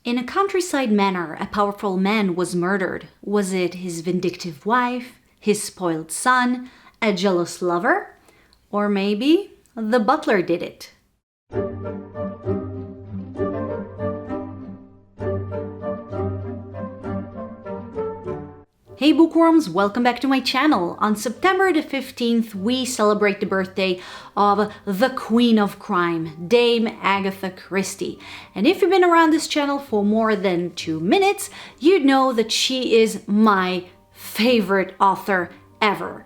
In a countryside manor, a powerful man was murdered. Was it his vindictive wife, his spoiled son, a jealous lover? Or maybe the butler did it? Hey bookworms, welcome back to my channel. On September the 15th, we celebrate the birthday of the Queen of Crime, Dame Agatha Christie. And if you've been around this channel for more than 2 minutes, you'd know that she is my favorite author ever.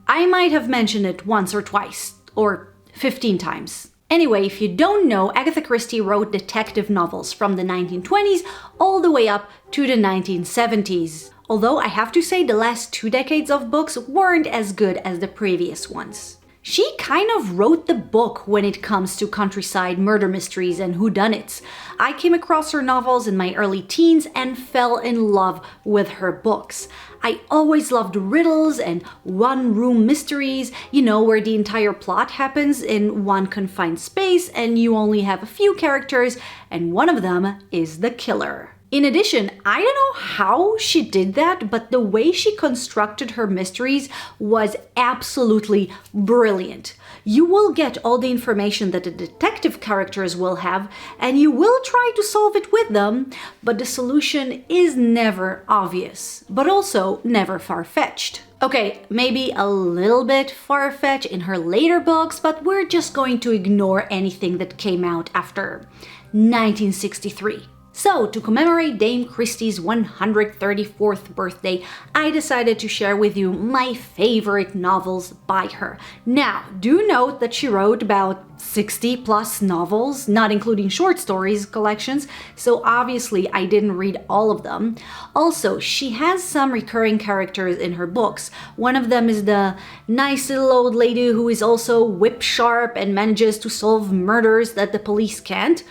I might have mentioned it once or twice, or 15 times. Anyway, if you don't know, Agatha Christie wrote detective novels from the 1920s all the way up to the 1970s. Although I have to say the last 2 decades of books weren't as good as the previous ones. She kind of wrote the book when it comes to countryside murder mysteries and whodunits. I came across her novels in my early teens and fell in love with her books. I always loved riddles and one-room mysteries, where the entire plot happens in one confined space and you only have a few characters and one of them is the killer. In addition, I don't know how she did that, but the way she constructed her mysteries was absolutely brilliant. You will get all the information that the detective characters will have, and you will try to solve it with them, but the solution is never obvious, but also never far-fetched. Okay, maybe a little bit far-fetched in her later books, but we're just going to ignore anything that came out after 1963. So, to commemorate Dame Christie's 134th birthday, I decided to share with you my favorite novels by her. Now, do note that she wrote about 60 plus novels, not including short stories collections, so obviously I didn't read all of them. Also, she has some recurring characters in her books. One of them is the nice little old lady who is also whip sharp and manages to solve murders that the police can't,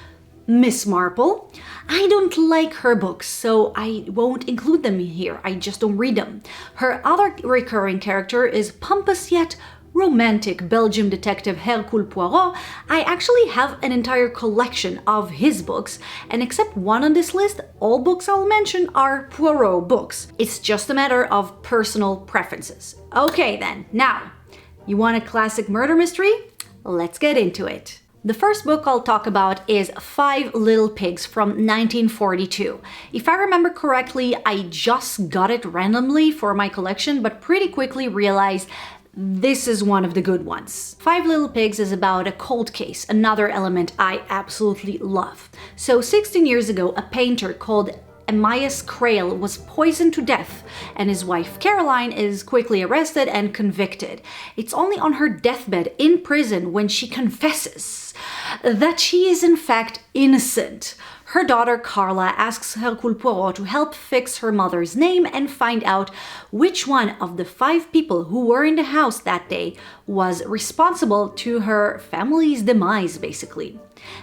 Miss Marple. I don't like her books, so I won't include them here. I just don't read them. Her other recurring character is pompous yet romantic Belgian detective Hercule Poirot. I actually have an entire collection of his books, and except one on this list, all books I'll mention are Poirot books. It's just a matter of personal preferences. Okay then, now, you want a classic murder mystery? Let's get into it. The first book I'll talk about is Five Little Pigs from 1942. If I remember correctly, I just got it randomly for my collection, but pretty quickly realized this is one of the good ones. Five Little Pigs is about a cold case, another element I absolutely love. So 16 years ago, a painter called Amias Crail was poisoned to death, and his wife Caroline is quickly arrested and convicted. It's only on her deathbed in prison when she confesses that she is in fact innocent. Her daughter Carla asks Hercule Poirot to help fix her mother's name and find out which one of the 5 people who were in the house that day was responsible to her family's demise, basically.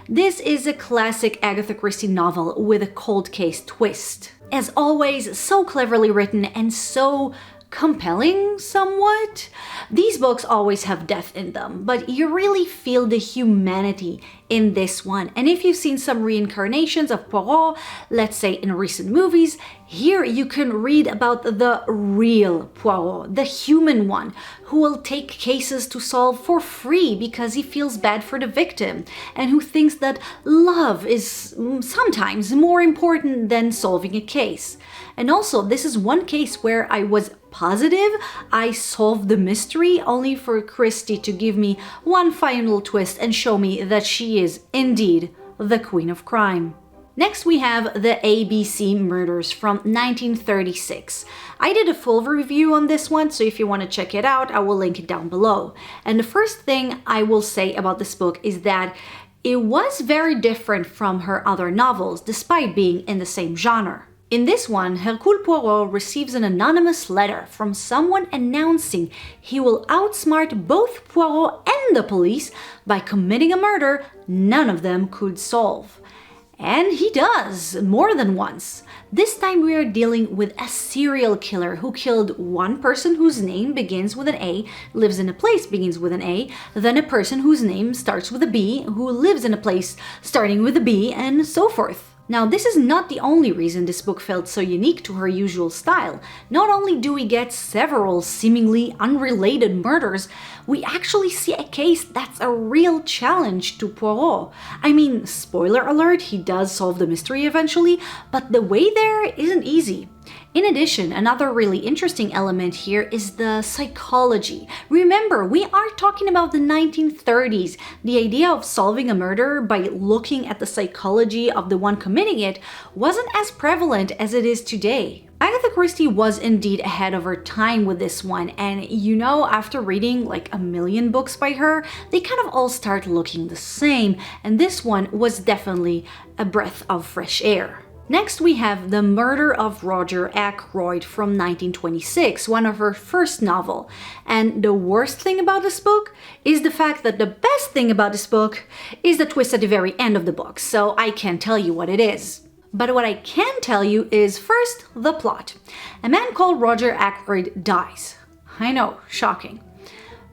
This is a classic Agatha Christie novel with a cold case twist. As always, so cleverly written and so compelling somewhat. These books always have death in them, but you really feel the humanity in this one. And if you've seen some reincarnations of Poirot, let's say in recent movies, here you can read about the real Poirot, the human one, who will take cases to solve for free because he feels bad for the victim, and who thinks that love is sometimes more important than solving a case. And also, this is one case where I was positive I solved the mystery, only for Christie to give me one final twist and show me that she is indeed the Queen of Crime. Next we have the ABC Murders from 1936. I did a full review on this one, so if you want to check it out, I will link it down below. And the first thing I will say about this book is that it was very different from her other novels, despite being in the same genre. In this one, Hercule Poirot receives an anonymous letter from someone announcing he will outsmart both Poirot and the police by committing a murder none of them could solve. And he does, more than once. This time we are dealing with a serial killer who killed one person whose name begins with an A, lives in a place begins with an A, then a person whose name starts with a B, who lives in a place starting with a B, and so forth. Now, this is not the only reason this book felt so unique to her usual style. Not only do we get several seemingly unrelated murders, we actually see a case that's a real challenge to Poirot. I mean, spoiler alert, he does solve the mystery eventually, but the way there isn't easy. In addition, another really interesting element here is the psychology. Remember, we are talking about the 1930s. The idea of solving a murder by looking at the psychology of the one committing it wasn't as prevalent as it is today. Agatha Christie was indeed ahead of her time with this one, and after reading like a million books by her, they kind of all start looking the same, and this one was definitely a breath of fresh air. Next, we have The Murder of Roger Ackroyd from 1926, one of her first novel. And the worst thing about this book is the fact that the best thing about this book is the twist at the very end of the book, so I can't tell you what it is. But what I can tell you is first, the plot. A man called Roger Ackroyd dies. I know, shocking.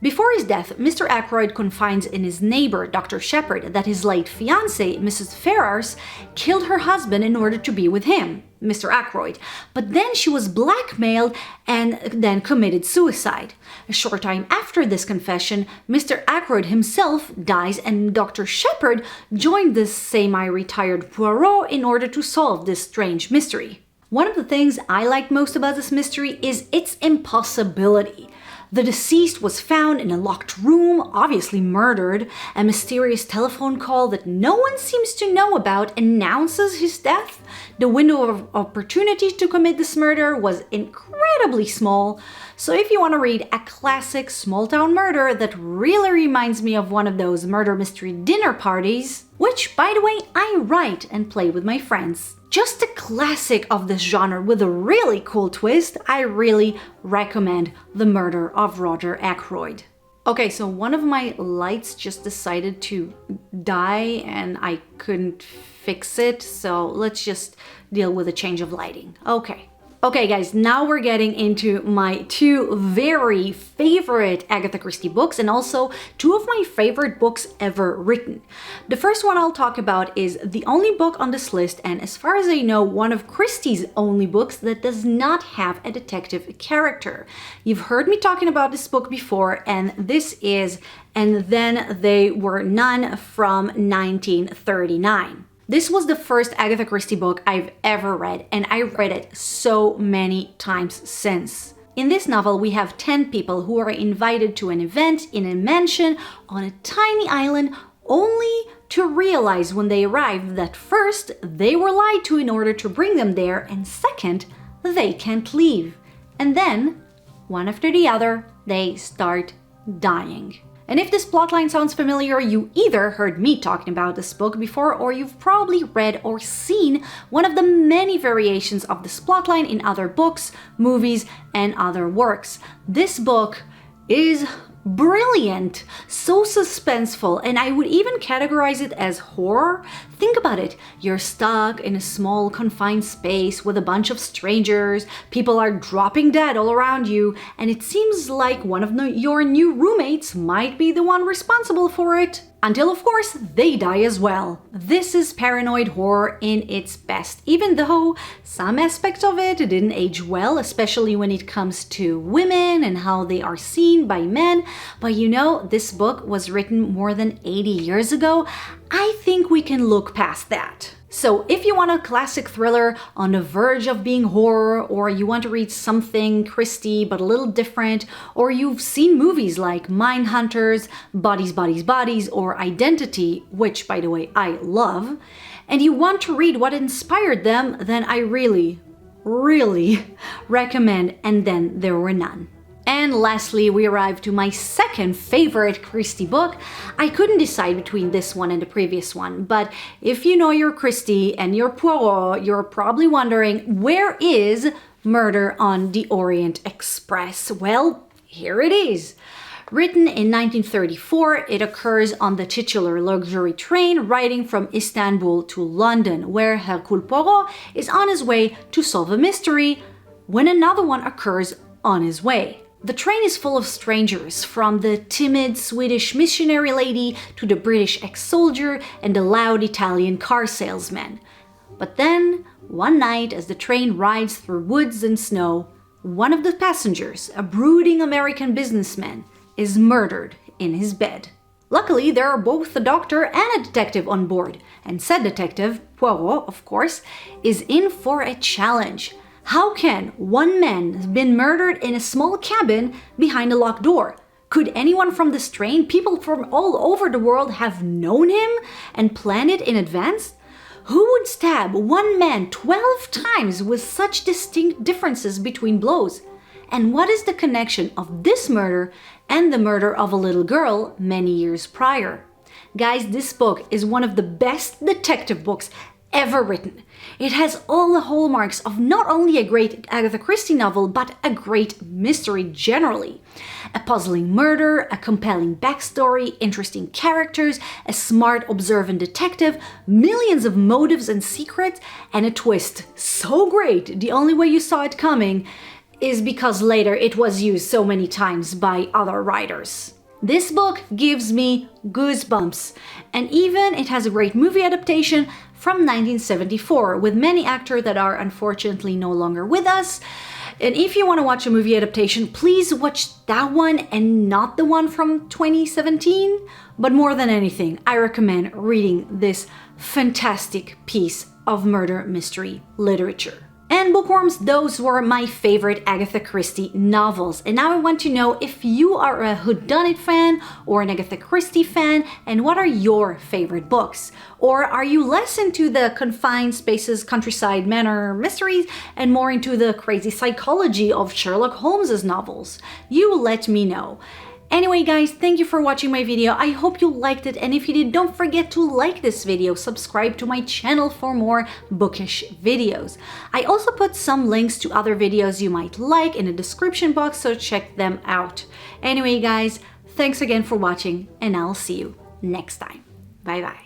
Before his death, Mr. Ackroyd confides in his neighbor, Dr. Shepherd, that his late fiancée, Mrs. Ferrars, killed her husband in order to be with him, Mr. Ackroyd. But then she was blackmailed and then committed suicide. A short time after this confession, Mr. Ackroyd himself dies and Dr. Shepherd joined this semi-retired Poirot in order to solve this strange mystery. One of the things I like most about this mystery is its impossibility. The deceased was found in a locked room, obviously murdered. A mysterious telephone call that no one seems to know about announces his death. The window of opportunity to commit this murder was incredibly small. So if you want to read a classic small-town murder that really reminds me of one of those murder mystery dinner parties, which, by the way, I write and play with my friends, just a classic of this genre with a really cool twist, I really recommend The Murder of Roger Ackroyd. Okay, so one of my lights just decided to die and I couldn't fix it, so let's just deal with a change of lighting. Okay guys, now we're getting into my two very favorite Agatha Christie books and also two of my favorite books ever written. The first one I'll talk about is the only book on this list, and as far as I know, one of Christie's only books that does not have a detective character. You've heard me talking about this book before, and this is And Then They Were None from 1939. This was the first Agatha Christie book I've ever read, and I read it so many times since. In this novel, we have 10 people who are invited to an event in a mansion on a tiny island, only to realize when they arrive that first, they were lied to in order to bring them there, and second, they can't leave. And then, one after the other, they start dying. And if this plotline sounds familiar, you either heard me talking about this book before or you've probably read or seen one of the many variations of this plotline in other books, movies, and other works. This book is brilliant, so suspenseful, and I would even categorize it as horror. Think about it. You're stuck in a small confined space with a bunch of strangers, people are dropping dead all around you, and it seems like one of your new roommates might be the one responsible for it. Until, of course, they die as well. This is paranoid horror in its best, even though some aspects of it didn't age well, especially when it comes to women and how they are seen by men. But this book was written more than 80 years ago. I think we can look past that. So if you want a classic thriller on the verge of being horror, or you want to read something Christie but a little different, or you've seen movies like Mindhunters, Bodies, Bodies, Bodies, or Identity, which, by the way, I love, and you want to read what inspired them, then I really recommend And Then There Were None. And lastly, we arrive to my second favorite Christie book. I couldn't decide between this one and the previous one, but if you know your Christie and your Poirot, you're probably wondering, where is Murder on the Orient Express? Well, here it is. Written in 1934, it occurs on the titular luxury train riding from Istanbul to London, where Hercule Poirot is on his way to solve a mystery when another one occurs on his way. The train is full of strangers, from the timid Swedish missionary lady to the British ex-soldier and the loud Italian car salesman. But then, one night as the train rides through woods and snow, one of the passengers, a brooding American businessman, is murdered in his bed. Luckily, there are both a doctor and a detective on board, and said detective, Poirot, of course, is in for a challenge. How can one man have been murdered in a small cabin behind a locked door? Could anyone from this train, people from all over the world, have known him and planned it in advance? Who would stab one man 12 times with such distinct differences between blows? And what is the connection of this murder and the murder of a little girl many years prior? Guys, this book is one of the best detective books ever written. It has all the hallmarks of not only a great Agatha Christie novel, but a great mystery generally. A puzzling murder, a compelling backstory, interesting characters, a smart, observant detective, millions of motives and secrets, and a twist so great the only way you saw it coming is because later it was used so many times by other writers. This book gives me goosebumps, and even it has a great movie adaptation from 1974 with many actors that are unfortunately no longer with us. And if you want to watch a movie adaptation, please watch that one and not the one from 2017. But more than anything, I recommend reading this fantastic piece of murder mystery literature. And Bookworms, those were my favorite Agatha Christie novels. And now I want to know if you are a whodunit fan or an Agatha Christie fan, and what are your favorite books? Or are you less into the confined spaces, countryside, manor mysteries, and more into the crazy psychology of Sherlock Holmes's novels? You let me know. Anyway guys, thank you for watching my video. I hope you liked it, and if you did, don't forget to like this video, subscribe to my channel for more bookish videos. I also put some links to other videos you might like in the description box, so check them out. Anyway guys, thanks again for watching, and I'll see you next time. Bye bye.